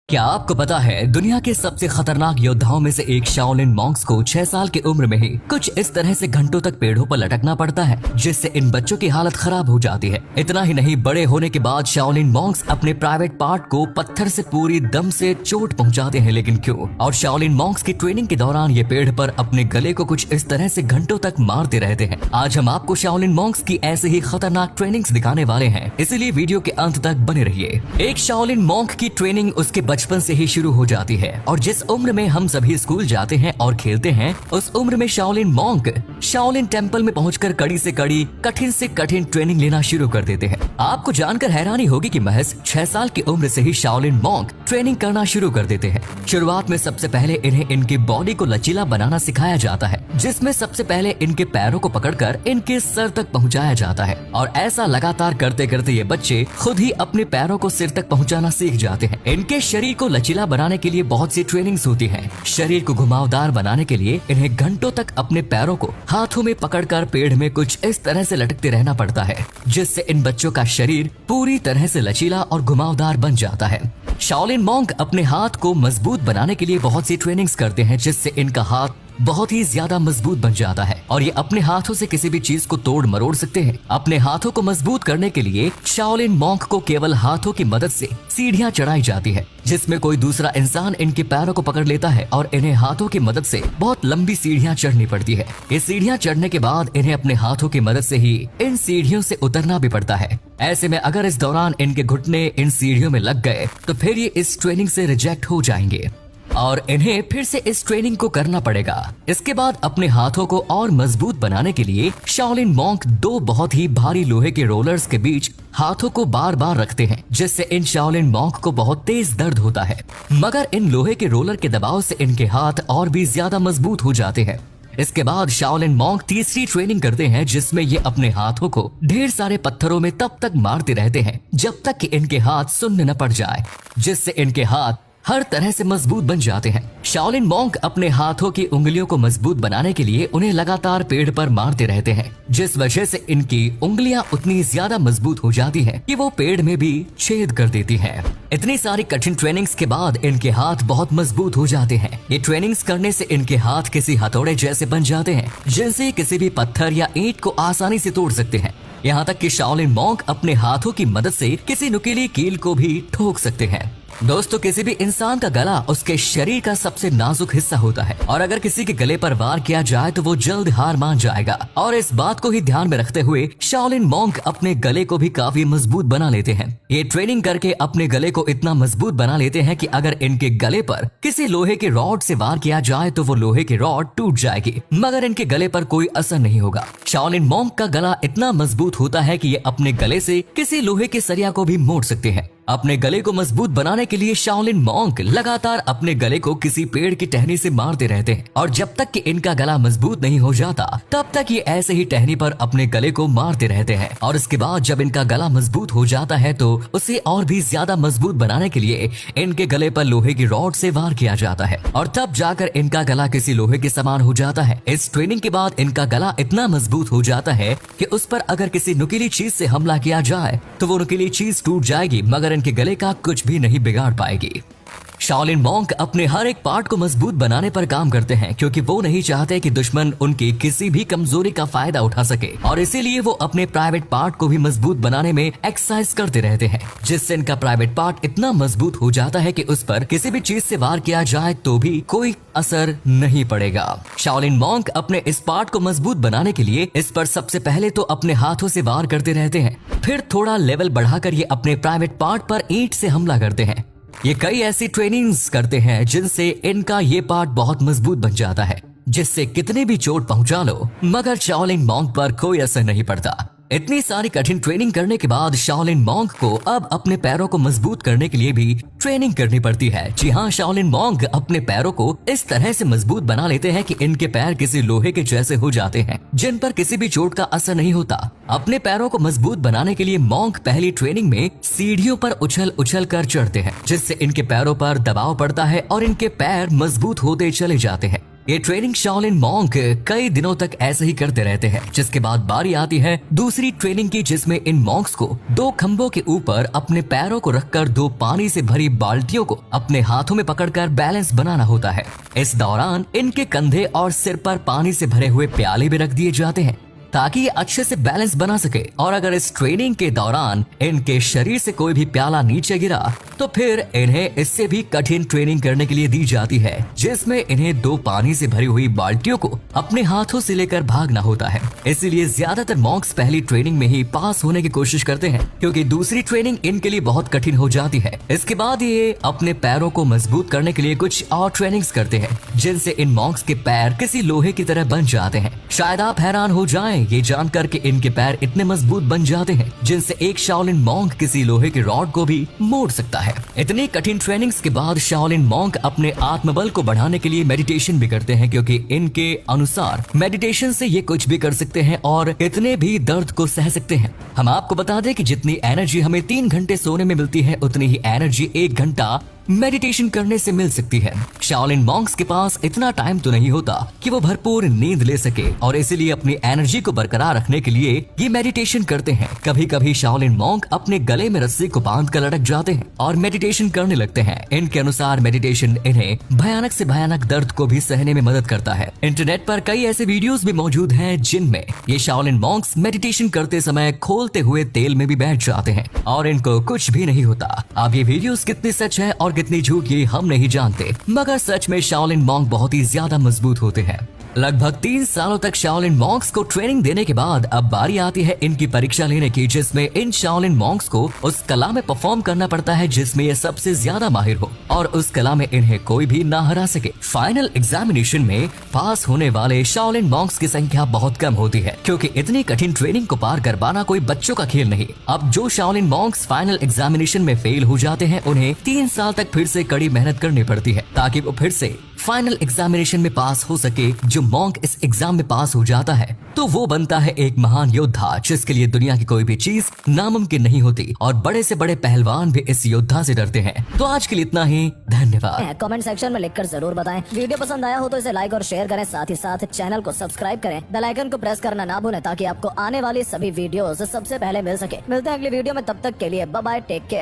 क्या आपको पता है दुनिया के सबसे खतरनाक योद्धाओं में से एक शाओलिन मॉन्क्स को 6 साल की उम्र में ही कुछ इस तरह से घंटों तक पेड़ों पर लटकना पड़ता है, जिससे इन बच्चों की हालत खराब हो जाती है। इतना ही नहीं, बड़े होने के बाद शाओलिन मॉन्क्स अपने प्राइवेट पार्ट को पत्थर से पूरी दम से चोट पहुंचाते हैं। लेकिन क्यों? और शाओलिन मॉन्क्स की ट्रेनिंग के दौरान ये पेड़ पर अपने गले को कुछ इस तरह से घंटों तक मारते रहते हैं। आज हम आपको शाओलिन मॉन्क्स की ऐसे ही खतरनाक ट्रेनिंग्स दिखाने वाले हैं, इसीलिए वीडियो के अंत तक बने रहिए। एक शाओलिन मॉन्क की ट्रेनिंग उसके बचपन से ही शुरू हो जाती है और जिस उम्र में हम सभी स्कूल जाते हैं और खेलते हैं, उस उम्र में शाओलिन मॉन्क शाओलिन टेम्पल में पहुंचकर कड़ी से कड़ी, कठिन से कठिन ट्रेनिंग लेना शुरू कर देते हैं। आपको जानकर हैरानी होगी कि महज 6 साल की उम्र से ही शाओलिन मॉन्क ट्रेनिंग करना शुरू कर देते हैं। शुरुआत में सबसे पहले इन्हें इनकी बॉडी को लचीला बनाना सिखाया जाता है, जिसमें सबसे पहले इनके पैरों को पकड़कर इनके सर तक पहुंचाया जाता है और ऐसा लगातार करते करते ये बच्चे खुद ही अपने पैरों को सिर तक पहुंचाना सीख जाते हैं। इनके शरीर को लचीला बनाने के लिए बहुत सी ट्रेनिंग्स होती हैं। शरीर को घुमावदार बनाने के लिए इन्हें घंटों तक अपने पैरों को हाथों में पकड़कर पेड़ में कुछ इस तरह से लटकते रहना पड़ता है, जिससे इन बच्चों का शरीर पूरी तरह से लचीला और घुमावदार बन जाता है। शाओलिन मॉन्क अपने हाथ को मजबूत बनाने के लिए बहुत सी ट्रेनिंग्स करते हैं, जिससे इनका हाथ बहुत ही ज्यादा मजबूत बन जाता है और ये अपने हाथों से किसी भी चीज को तोड़ मरोड़ सकते हैं। अपने हाथों को मजबूत करने के लिए शाओलिन मॉन्क को केवल हाथों की मदद से सीढ़ियां चढ़ाई जाती है, जिसमें कोई दूसरा इंसान इनके पैरों को पकड़ लेता है और इन्हें हाथों की मदद से बहुत लंबी सीढ़ियां चढ़नी पड़ती है। ये सीढ़ियां चढ़ने के बाद इन्हें अपने हाथों की मदद से ही इन सीढ़ियों से उतरना भी पड़ता है। ऐसे में अगर इस दौरान इनके घुटने इन सीढ़ियों में लग गए तो फिर ये इस ट्रेनिंग से रिजेक्ट हो जाएंगे और इन्हें फिर से इस ट्रेनिंग को करना पड़ेगा। इसके बाद अपने हाथों को और मजबूत बनाने के लिए शाओलिन मॉन्क 2 बहुत ही भारी लोहे के रोलर्स के बीच हाथों को बार बार रखते हैं, जिससे इन शाओलिन मॉन्क को बहुत तेज दर्द होता है। मगर इन लोहे के रोलर के दबाव से इनके हाथ और भी ज्यादा मजबूत हो जाते हैं। इसके बाद शाओलिन मॉन्क तीसरी ट्रेनिंग करते हैं, जिसमें ये अपने हाथों को ढेर सारे पत्थरों में तब तक मारते रहते हैं जब तक कि इनके हाथ सुन्न न पड़ जाए, जिससे इनके हाथ हर तरह से मजबूत बन जाते हैं। शाओलिन मॉन्क अपने हाथों की उंगलियों को मजबूत बनाने के लिए उन्हें लगातार पेड़ पर मारते रहते हैं, जिस वजह से इनकी उंगलियां उतनी ज्यादा मजबूत हो जाती हैं कि वो पेड़ में भी छेद कर देती हैं। इतनी सारी कठिन ट्रेनिंग्स के बाद इनके हाथ बहुत मजबूत हो जाते हैं। ये ट्रेनिंग्स करने से इनके हाथ किसी हथौड़े जैसे बन जाते हैं, जिनसे किसी भी पत्थर या ईंट को आसानी से तोड़ सकते हैं। यहाँ तक कि शाओलिन मॉन्क अपने हाथों की मदद से किसी नुकीली कील को भी ठोक सकते हैं। दोस्तों, किसी भी इंसान का गला उसके शरीर का सबसे नाजुक हिस्सा होता है और अगर किसी के गले पर वार किया जाए तो वो जल्द हार मान जाएगा। और इस बात को ही ध्यान में रखते हुए शाओलिन मॉन्क अपने गले को भी काफी मजबूत बना लेते हैं। ये ट्रेनिंग करके अपने गले को इतना मजबूत बना लेते हैं कि अगर इनके गले पर किसी लोहे के रॉड से वार किया जाए तो वो लोहे की रॉड टूट जाएगी, मगर इनके गले पर कोई असर नहीं होगा। शाओलिन मॉन्क का गला इतना मजबूत होता है कि ये अपने गले से किसी लोहे के सरिया को भी मोड़ सकते हैं। अपने गले को मजबूत बनाने के लिए शाओलिन मॉन्क लगातार अपने गले को किसी पेड़ की टहनी से मारते रहते हैं और जब तक कि इनका गला मजबूत नहीं हो जाता तब तक ये ऐसे ही टहनी पर अपने गले को मारते रहते हैं। और इसके बाद जब इनका गला मजबूत हो जाता है तो उसे और भी ज्यादा मजबूत बनाने के लिए इनके गले पर लोहे की रॉड से वार किया जाता है और तब जाकर इनका गला किसी लोहे के समान हो जाता है। इस ट्रेनिंग के बाद इनका गला इतना मजबूत हो जाता है कि उस पर अगर किसी नुकीली चीज से हमला किया जाए तो वो नुकीली चीज टूट जाएगी, मगर इनके गले का कुछ भी नहीं बिगाड़ पाएगी। शाओलिन मॉन्क अपने हर एक पार्ट को मजबूत बनाने पर काम करते हैं, क्योंकि वो नहीं चाहते कि दुश्मन उनकी किसी भी कमजोरी का फायदा उठा सके और इसीलिए वो अपने प्राइवेट पार्ट को भी मजबूत बनाने में एक्सरसाइज करते रहते हैं, जिससे इनका प्राइवेट पार्ट इतना मजबूत हो जाता है कि उस पर किसी भी चीज से वार किया जाए तो भी कोई असर नहीं पड़ेगा। शाओलिन मॉन्क अपने इस पार्ट को मजबूत बनाने के लिए इस पर सबसे पहले तो अपने हाथों से वार करते रहते हैं, फिर थोड़ा लेवल बढ़ाकर ये अपने प्राइवेट पार्ट पर ईंट से हमला करते हैं। ये कई ऐसी ट्रेनिंग्स करते हैं जिनसे इनका ये पार्ट बहुत मजबूत बन जाता है, जिससे कितनी भी चोट पहुंचा लो मगर शाओलिन मॉन्क पर कोई असर नहीं पड़ता। इतनी सारी कठिन ट्रेनिंग करने के बाद शाओलिन मॉन्क को अब अपने पैरों को मजबूत करने के लिए भी ट्रेनिंग करनी पड़ती है। जी हाँ, शाओलिन मॉन्क अपने पैरों को इस तरह से मजबूत बना लेते हैं कि इनके पैर किसी लोहे के जैसे हो जाते हैं, जिन पर किसी भी चोट का असर नहीं होता। अपने पैरों को मजबूत बनाने के लिए मॉन्क पहली ट्रेनिंग में सीढ़ियों पर उछल उछल कर चढ़ते हैं, जिससे इनके पैरों पर दबाव पड़ता है और इनके पैर मजबूत होते चले जाते हैं। ये ट्रेनिंग शाओलिन मॉन्क कई दिनों तक ऐसे ही करते रहते हैं, जिसके बाद बारी आती है दूसरी ट्रेनिंग की, जिसमें इन मॉन्क्स को 2 खंभों के ऊपर अपने पैरों को रखकर 2 पानी से भरी बाल्टियों को अपने हाथों में पकड़कर बैलेंस बनाना होता है। इस दौरान इनके कंधे और सिर पर पानी से भरे हुए प्याले भी रख दिए जाते हैं ताकि ये अच्छे से बैलेंस बना सके। और अगर इस ट्रेनिंग के दौरान इनके शरीर से कोई भी प्याला नीचे गिरा तो फिर इन्हें इससे भी कठिन ट्रेनिंग करने के लिए दी जाती है, जिसमें इन्हें 2 पानी से भरी हुई बाल्टियों को अपने हाथों से लेकर भागना होता है। इसीलिए ज्यादातर मॉन्क्स पहली ट्रेनिंग में ही पास होने की कोशिश करते हैं, क्योंकि दूसरी ट्रेनिंग इनके लिए बहुत कठिन हो जाती है। इसके बाद ये अपने पैरों को मजबूत करने के लिए कुछ और ट्रेनिंग्स करते हैं, जिनसे इन मॉन्क्स के पैर किसी लोहे की तरह बन जाते हैं। शायद आप हैरान हो जाएं ये जानकर कि इनके पैर इतने मजबूत बन जाते हैं जिनसे एक शाओलिन मॉन्क किसी लोहे के रॉड को भी मोड़ सकता है। इतनी कठिन ट्रेनिंग्स के बाद शाओलिन मॉन्क अपने आत्मबल को बढ़ाने के लिए मेडिटेशन भी करते हैं, क्योंकि इनके अनुसार मेडिटेशन से ये कुछ भी कर सकते हैं और इतने भी दर्द को सह सकते हैं। हम आपको बता दें कि जितनी एनर्जी हमें 3 घंटे सोने में मिलती है, उतनी ही एनर्जी 1 घंटा मेडिटेशन करने से मिल सकती है। शाओलिन मॉन्क्स के पास इतना टाइम तो नहीं होता कि वो भरपूर नींद ले सके, और इसीलिए अपनी एनर्जी को बरकरार रखने के लिए ये मेडिटेशन करते हैं। कभी कभी शाओलिन मॉन्क अपने गले में रस्सी को बांध कर लटक जाते हैं और मेडिटेशन करने लगते हैं। इनके अनुसार मेडिटेशन इन्हें भयानक से भयानक दर्द को भी सहने में मदद करता है। इंटरनेट पर कई ऐसे वीडियोस भी मौजूद हैं जिनमें ये शाओलिन मॉन्क्स मेडिटेशन करते समय खोलते हुए तेल में भी बैठ जाते हैं और इनको कुछ भी नहीं होता। अब ये वीडियोस कितनी सच है और कितनी झूठ ये हम नहीं जानते, मगर सच में शाओलिन मॉन्क बहुत ही ज्यादा मजबूत होते हैं। लगभग 3 सालों तक शाओलिन मॉन्क्स को ट्रेनिंग देने के बाद अब बारी आती है इनकी परीक्षा लेने की, जिसमें इन शाओलिन मॉन्क्स को उस कला में परफॉर्म करना पड़ता है जिसमें ये सबसे ज्यादा माहिर हो और उस कला में इन्हें कोई भी ना हरा सके। फाइनल एग्जामिनेशन में पास होने वाले शाओलिन मॉन्क्स की संख्या बहुत कम होती है, क्योंकि इतनी कठिन ट्रेनिंग को पार कर पाना कोई बच्चों का खेल नहीं। अब जो शाओलिन मॉन्क्स फाइनल एग्जामिनेशन में फेल हो जाते हैं, उन्हें 3 साल तक फिर से कड़ी मेहनत करनी पड़ती है ताकि वो फिर से फाइनल एग्जामिनेशन में पास हो सके। जो मॉन्क इस एग्जाम में पास हो जाता है तो वो बनता है एक महान योद्धा, जिसके लिए दुनिया की कोई भी चीज नामुमकिन नहीं होती, और बड़े से बड़े पहलवान भी इस योद्धा से डरते हैं। तो आज के लिए इतना ही, धन्यवाद। कमेंट सेक्शन में लिखकर जरूर बताएं। वीडियो पसंद आया हो तो इसे लाइक और शेयर करें, साथ ही साथ चैनल को सब्सक्राइब करें, बेल आइकन को प्रेस करना ना भूलें ताकि आपको आने वाली सभी वीडियोस सबसे पहले मिल सके। मिलते हैं अगली वीडियो में, तब तक के लिए बाय बाय, टेक केयर।